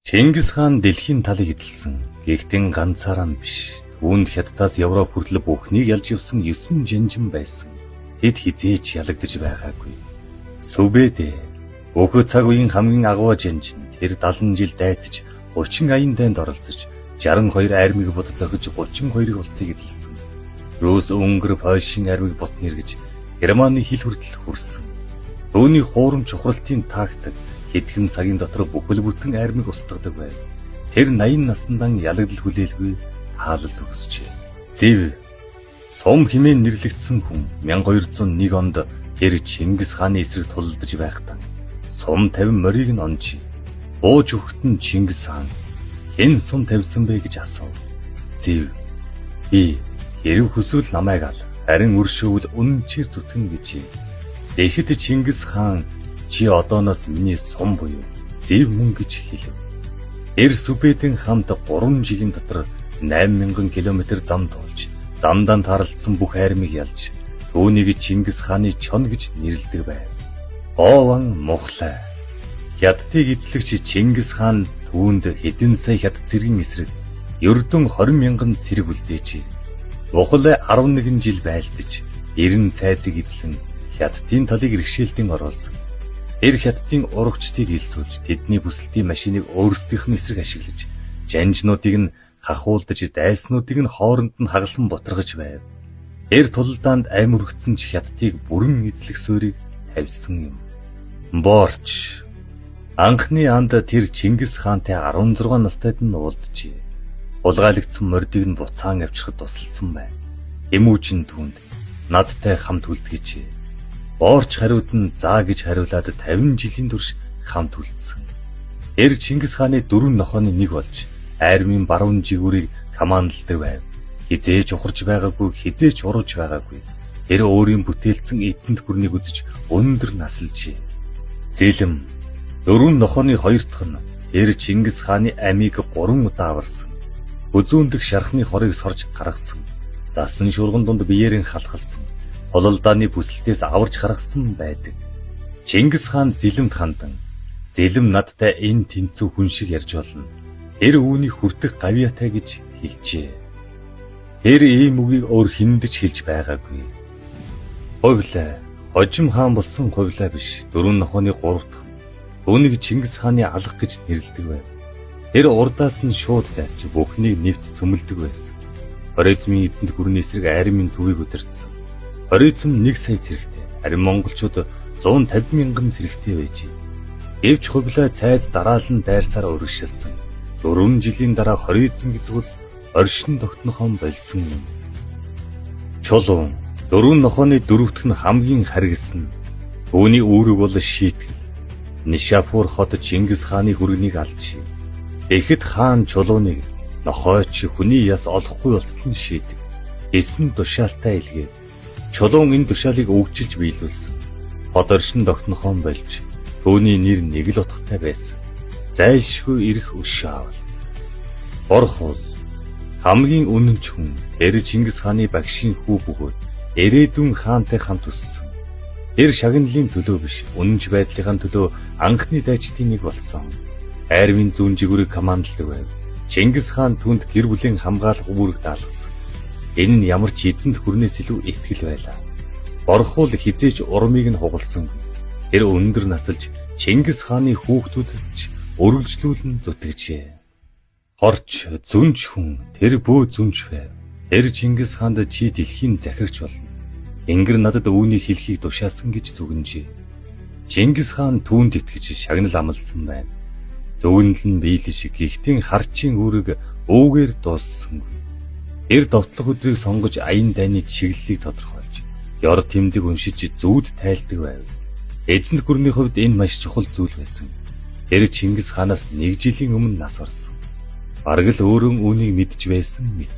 Чингис хаан дэлхийн талыг эзэлсэн. Гэхдээ ганцаараа биш. Түүнд хятадаас Европ хүртэл бүхнийг ялж явсан 9 жанжин байсан. Тэд хизээч ялагдаж байгаагүй. Сүбэдэ өөхөө цаг үеийн хамгийн агуу жанжин тэр 70 жил дайтаж 30 аян дайнд оролцож 62 армийг бод зохиж 32 улсыг эзэлсэн. Рус, Унгар, Польшийн армийг бот нэргэж Германы хил хүртэл хүрсэн. Түүний хуурам чухралтын тактик хэдхэн цагийн дотор бүхэл бүтэн армийг устгадаг байв. Тэр 80 насндаа ялагдал хүлээлгүй таалал төгсжээ. Зэв Сум хэмээн нэрлэгдсэн хүн 1201 онд тэр Чингис хааны эсрэг тулалдаж байхдаа сум 50 морийг нь онжи. Бууж өгтөн Чингис хаан хэн сум тавьсан бэ гэж асуув. Зэв би хэрв хүсвэл намайг ал харин өршөөвөл үнэнчээр зүтгэн гэжээ. Тэгэхэд Чингис хаан чи одооноос миний сум буюу зэв мөн гэж хэлв. Тэр Сүбэдэн хамт 3 жилийн дотор 8000 км зам туулж, замдаа таралдсан бүх армийг ялж, түүнийг Чингис хааны чон гэж нэрлэдэг байв. Ован Мухлай. Хятадыг эзлэгч Чингис хаан түүнд хэдэн сая хятад цэргийн эсрэг ердөн 20,000 цэрэг үлдээжээ. Мухлай 11 жил байлдаж, 90 цайзыг эзлэн хятадын талыг иргэшээлтэн оруулсан. Тэр хятадын урагчдыг илсүүлж, тэдний бүсэлтийн машиныг өөрсдийнх нь эсрэг ашиглаж, жанжнуудыг нь хахуулдаж, дайснуудыг нь хооронд нь хагалан бутаргаж байв. Тэр тулалдаанд амь үргэцсэн ч хятадыг бүрэн эзлэх суурийг тавьсан юм. Борч. Анхны анд тэр Чингис хаантай 16 настайд нь уулзжээ. Улгаалагдсан мордыг нь буцаан авчирхад тусалсан байна. Эмүүжин түүнд надтай хамт үлдгэжээ. Борч хариуд нь заа гэж хариулаад 50 жилийн турш хамт үлдсэн. Тэр Чингис хааны 4 нохооны нэг болж армийн баруун жигүүрийг командладаг байв. Хизээж ухарч байгаагүй, хизээж урууж байгаагүй. Тэр өөрийн бүтээлсэн эзэнт гүрнийг үзэж өндөр насалжээ. Зэлэм 4 нохооны хоёр дахь нь тэр Чингис хааны амийг 3 удаа аварсан. Үзүүндх шархны хорыг сорж гаргасан. Засан шурган дунд биеэрэн халахалсан. Хололдааны бүсэлтээс аварж гаргасан байдаг. Чингис хаан Зэлэмд хандан "Зэлэм надтай энэ тэнцүү хүн шиг ярьж болно. Тэр үүнийг хүртэх гавьяатай" гэж хэлжээ. Тэр ийм үгийг өөр хүндэж хэлж байгаагүй. Хувлаа, хожим хаан болсон хувлаа биш, 4 нохооны 3 дахь. Түүнийг Чингис хааны алга гэж нэрлэдэг байв. Тэр урдаас нь шууд дайрч бүхнийг нэвт цөмөлдөг байсан. Хорезмын эзэнт гүрний эсрэг армийн төвийг удирдсан. Хорезм 1 сая цэрэгтэй, харин монголчууд 150,000 цэрэгтэй байжээ. Гэвч хувлаа цайз дараалан дайрсаар урагшилсан. 4 жилийн дараа Хорезм гэдэг улс оршин тогтнохон болсон юм. Чулуун 4 нохооны 4 дахь нь хамгийн харгасан. Түүний үүрэг бол шийтгэл. Нишапур хот Чингис хааны хүргэнийг алжээ. Тэгэхэд хаан Чулууныг нохойч хүний яс олохгүй болтол нь шийдэг. Эсэн тушаалтай илгээд Чулуун энэ тушаалыг өвчилж биелүүлсэн. Хот оршин тогтнохон болж түүний нэр нэг л утгатай байсан. Зайлшгүй ирэх өшөө авалт. Борхол хамгийн үнэнч хүн тэр Чингис хааны багшийн хүү бөгөөд ирээдүйн хаантай хамт өссөн. Тэр шагналын төлөө биш, үнэнч байдлын төлөө анхны дайчдын нэг болсон. Армийн зүүн жигүүрийг командладаг байв. Чингис хаан түүнд гэр бүлийн хамгаалах үүрэг даалгасан. Энэ нь ямар ч эзэнт гүрнээс илүү итгэл байлаа. Борхол хизээч урмыг нь хугалсан. Тэр өндөр насалж Чингис хааны хүүхдүүдэд ч өргөлжлүүлэн зүтгэжээ. Хорч зүнж хүн тэр бөө зүнж байв. Тэр Чингис хаанд чи дэлхийн захирагч болно. Ингэр надад үүнийг хэлхийг тушаасан гэж зүгэнжээ. Чингис хаан түүнд итгэж шагнал амласан байна. Зөвнөл нь биелэж гихтийн харчийн үүрэг өвгээр дууссангүй. Тэр довтлох өдрийг сонгож аян дайны чиглэлийг тодорхойлж, ёр тэмдэг уншиж зүүд тайлдаг байв. Эзэнт гүрний хувьд энэ маш чухал зүйл байсан. Тэр Чингис хаанаас 1 жилийн өмнө нас барсан. Бараг л өөрөө үүнийг мэдж байсан мэт.